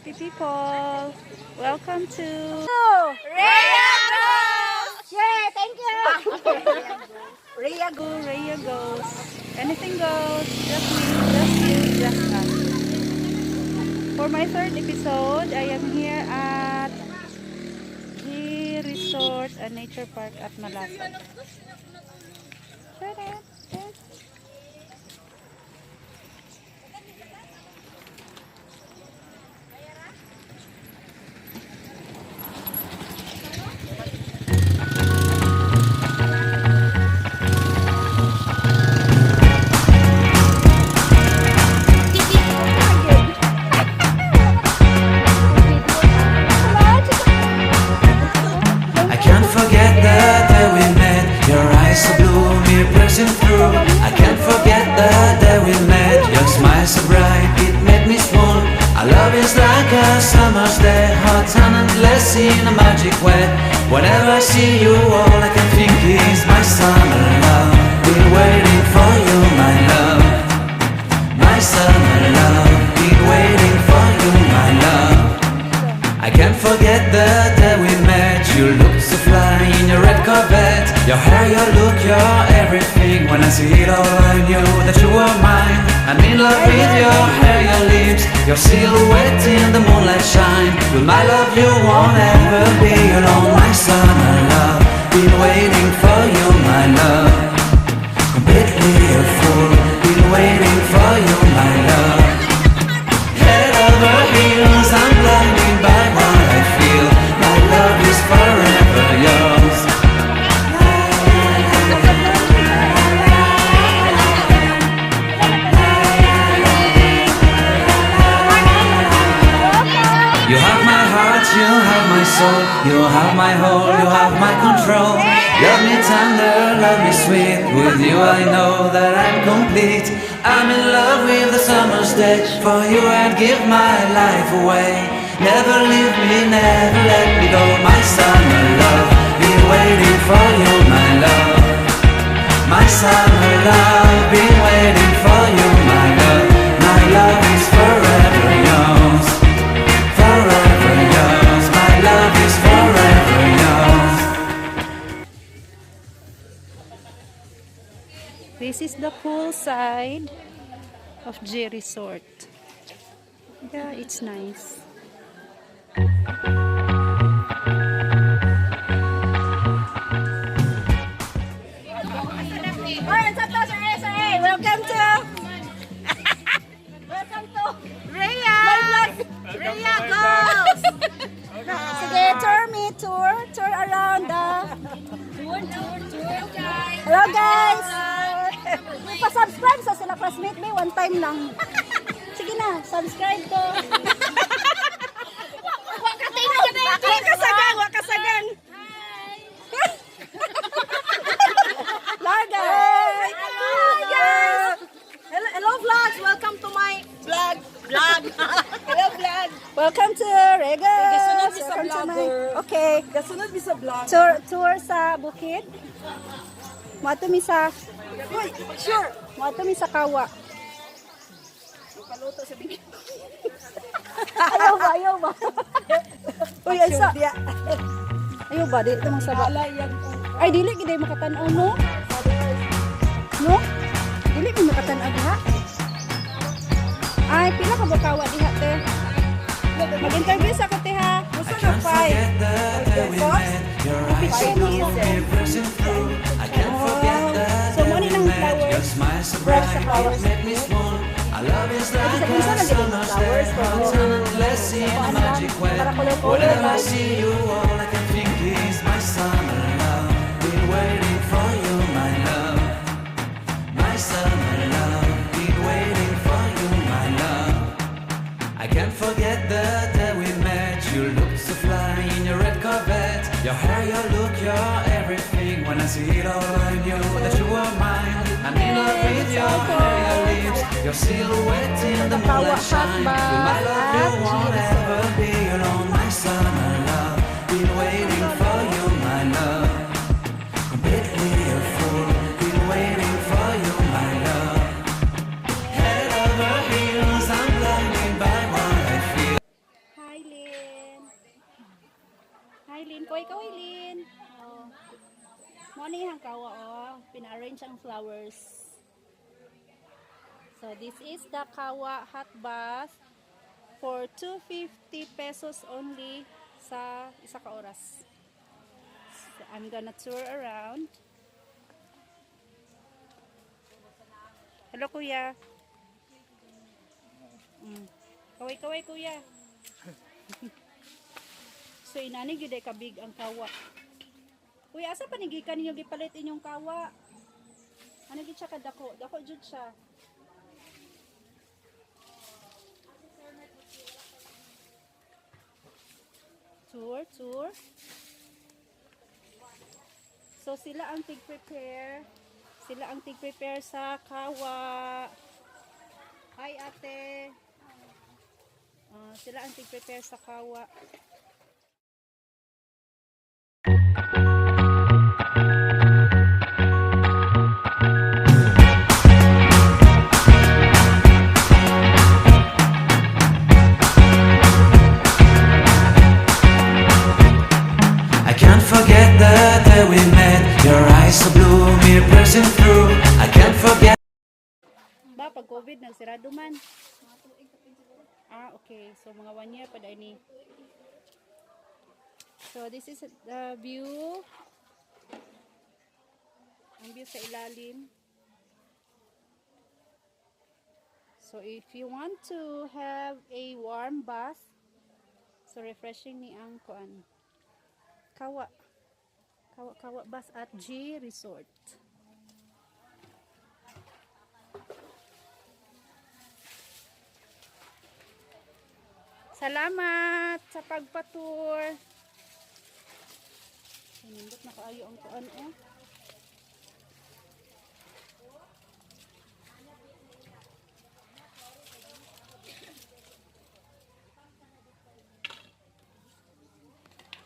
happy people. Welcome to Rhea goes! Yeah, thank you! Rhea goes. Anything goes. Just me, just us. For my third episode, I am here at the resort and nature park at Malasan. I can't forget the day we met. Your smile so bright, it made me swoon. Our love is like a summer's day, hot and endless in a magic way. Whenever I see you, all I can think is my summer love. Been waiting for you, my love. My summer love. Been waiting for you, my love. I can't forget the day we met. You looked so fly in your red Corvette. Your hair, your look, your everything. When I see it all, I knew that you were mine. I'm in love with your hair, your lips, your silhouette in the moonlight shine. With my love, you won't ever be alone. My summer love, been waiting for you, my love. Completely a fool, been waiting for you, my love. Head over heels, I'm blinded by what I feel. My love is forever yours. You have my heart, you have my soul, you have my whole, you have my control. Love me tender, love me sweet. With you I know that I'm complete. I'm in love with the summer's day. For you I'd give my life away. Never leave me, never let me go. My summer love, been waiting for you, my love. My summer love, been waiting for you, my love. My love is forever yours. Forever yours, my love is forever yours. This is the pool side of J Resort. Yeah, it's nice. Welcome to Rhea! Rhea goes! Sige, tour around the... Hello guys! Pa-subscribe sa sila classmate me, one time lang. Sige na, subscribe ko. Wakasagan! Hello guys! Hello vlogs! Welcome to my vlog! Hello vlog! Welcome to Rega! Welcome to my... Okay. Kasunod mi sa vlog. Tour sa bukid. Mato mi sa... Sure. Mato mi sa kawa. Paluto sa bigyan. Ayaw ba? Uy, ay sa... Dia. Ayaw ba? Dili tamang saba. Alayan ko. Ay, dili giday makatan-aw, no? No? Dili ko makatan-aw diha. Ay, pila ka ba kawa diha, te? Mag-interview sa ko, te, ha? Gusto na 5. So, mo ni ng flowers. Brush sa flowers. Whenever I see you, all I can think is my summer love. Been waiting for you, my love. My summer love. Been waiting for you, my love. I can't forget the day we met. You looked so fly in your red Corvette. Your hair, your look, your everything. When I see it all, I knew that you were mine. I'm in love with your hair, your lips, your silhouette in the moonlight shine. With my love, you won't ever be alone. My summer love, been waiting for you, my love. Completely a fool, been waiting for you, my love. Head over heels, I'm blinded by what I feel. Nani ang kawa oh, pina-arrange ang flowers. So this is the kawa hot bath for 250 pesos only sa isa ka oras. So I'm gonna tour around. Hello kuya. Kaway kuya. So inani gyud ay kabig ang kawa. Kuya, asa panigikan ninyo gipalit inyong kawa? Ano gid siya kadako? Dako jud siya. Tour. So sila ang tig-prepare. Sila ang tig-prepare sa kawa. Hi ate. Sila ang tig-prepare sa kawa. I can't forget the day we met. Your eyes so blue, me piercing through. I can't forget. Ba, pag COVID, nagsirado man. Okay. So, mga 1 year pa dahil ni. So, this is the view. Ang view sa ilalim. So, if you want to have a warm bath, so refreshing ni ang kuan. Kawa bath at G Resort. Salamat sa pagpatour. Nindot na kaayo ang kuan oh.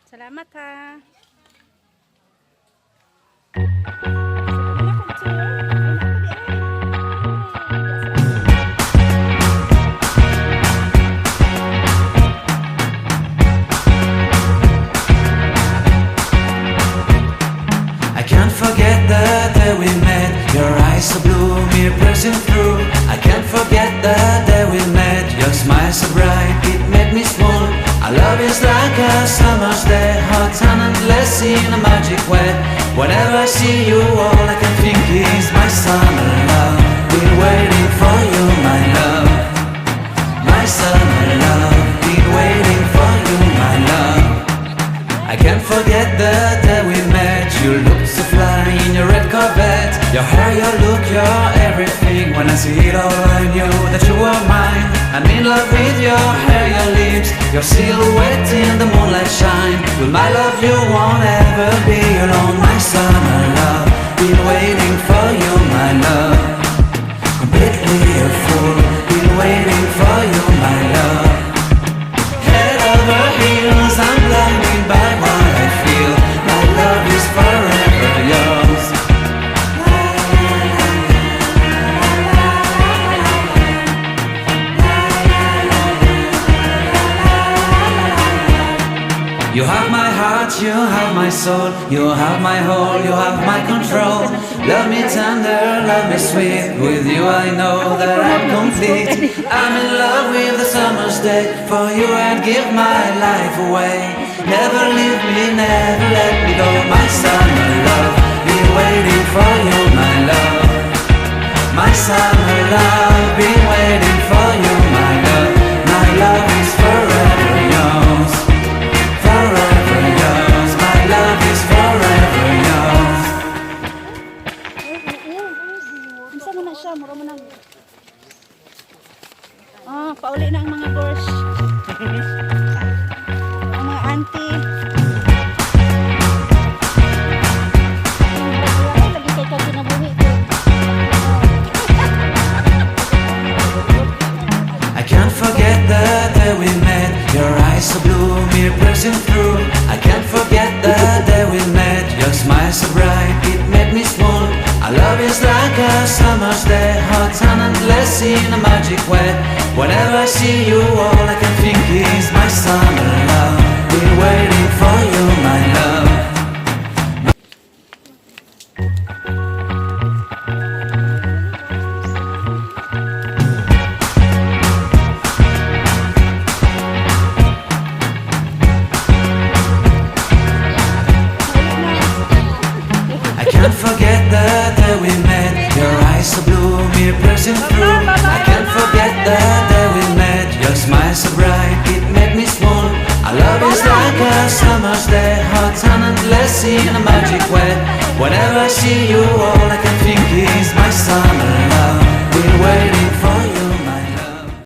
Salamat ha. I can't forget the day we met. Your eyes so blue, me piercing through. I can't forget the day we met. Your smile so bright, it made me swoon. Our love is like a summer's day, hot and endless in a magic way. Whenever I see you, all I can think is my summer love. Been waiting for you, my love. My summer love. Been waiting for you, my love. I can't forget the day we met. You looked so fly in your red Corvette. Your hair, your look, your everything. When I see it all, I knew that you were mine. I'm in love with your hair, your lips, your silhouette in the moonlight shine. With my love, you won't ever be alone. My summer love, been waiting for you, my love. Completely a fool, been waiting for you, my love. Head over heels, I'm blinded by what I feel. My love is forever yours. You have my heart, you have my soul, you have my whole, you have my control. Love me tender, love me sweet. With you I know that I'm complete. I'm in love with the summer's day. For you I'd give my life away. Never leave me, never let me go. My summer love, been waiting for you, my love. My summer love, been waiting for you, my love. My love is forever yours. Forever yours, my love is forever yours. Isa mo na siya, mura mo na. Pauli na ang mga gorsh. Ang mga auntie. Lagi kay ka kinabuhi ko. I can't forget the day we met. Your eyes so blue, me piercing through. I can't forget the day we met. Your smile so bright, it made me swoon. Our love is like a summer's day, hot and endless in a magic way. Whenever I see you, all I can think is my summer love. Been waiting for you, my love. can't forget the day we met. Your eyes so blue, me pressing through. I can't forget the day we met. Your smile so bright, it made me swoon. Our love is like a summer's day, hot and endless in a magic way. Whenever I see you, all I can think is my summer love. Been waiting